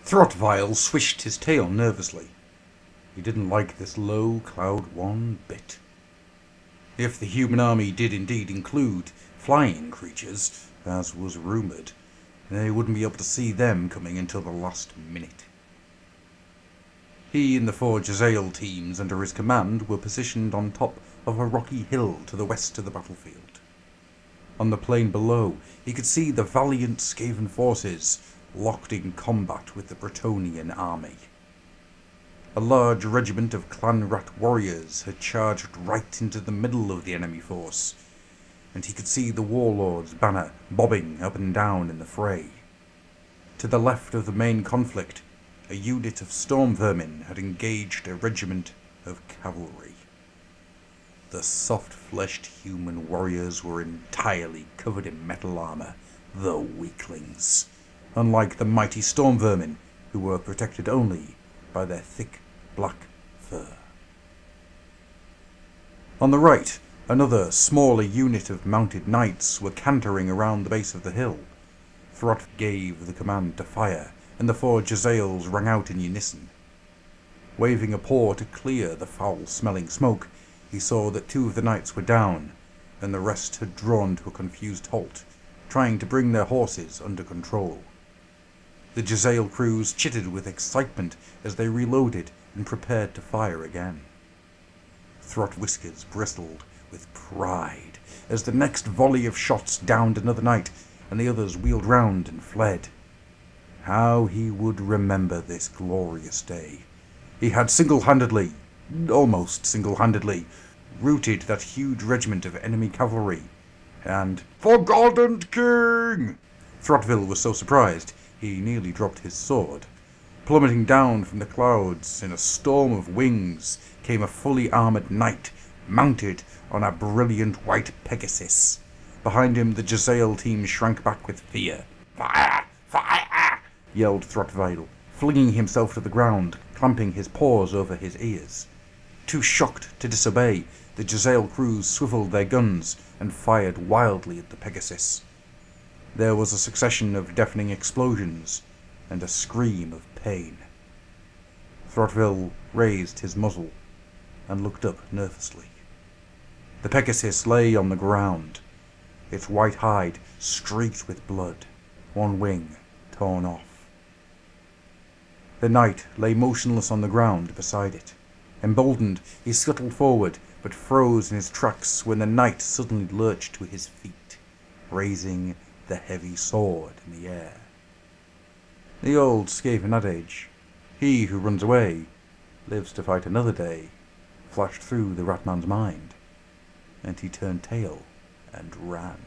Throtvile swished his tail nervously. He didn't like this low cloud one bit. If the human army did indeed include flying creatures, as was rumoured, they wouldn't be able to see them coming until the last minute. He and the 4 Jezzail teams under his command were positioned on top of a rocky hill to the west of the battlefield. On the plain below, he could see the valiant Skaven forces locked in combat with the Bretonnian army. A large regiment of clan rat warriors had charged right into the middle of the enemy force, and he could see the warlord's banner bobbing up and down in the fray. To the left of the main conflict, a unit of storm vermin had engaged a regiment of cavalry. The soft-fleshed human warriors were entirely covered in metal armour, the weaklings, unlike the mighty storm vermin, who were protected only by their thick black fur. On the right, another smaller unit of mounted knights were cantering around the base of the hill. Throt gave the command to fire, and the 4 Jezzails rang out in unison. Waving a paw to clear the foul-smelling smoke, he saw that 2 of the knights were down, and the rest had drawn to a confused halt, trying to bring their horses under control. The Jezzail crews chittered with excitement as they reloaded and prepared to fire again. Throt whiskers bristled with pride as the next volley of shots downed another knight, and the others wheeled round and fled. How he would remember this glorious day. He had single-handedly, almost single-handedly, routed that huge regiment of enemy cavalry, and "For God and King!" Throtville was so surprised he nearly dropped his sword. Plummeting down from the clouds in a storm of wings came a fully armoured knight, mounted on a brilliant white Pegasus. Behind him the Jezzail team shrank back with fear. "Fire! Fire!" yelled Throtvile, flinging himself to the ground, clamping his paws over his ears. Too shocked to disobey, the Jezzail crews swivelled their guns and fired wildly at the Pegasus. There was a succession of deafening explosions and a scream of pain. Throtville raised his muzzle and looked up nervously. The Pegasus lay on the ground, its white hide streaked with blood, one wing torn off. The knight lay motionless on the ground beside it. Emboldened, he scuttled forward, but froze in his tracks when the knight suddenly lurched to his feet, raising the heavy sword in the air. The old Skaven adage, "He who runs away lives to fight another day," flashed through the Ratman's mind, and he turned tail and ran.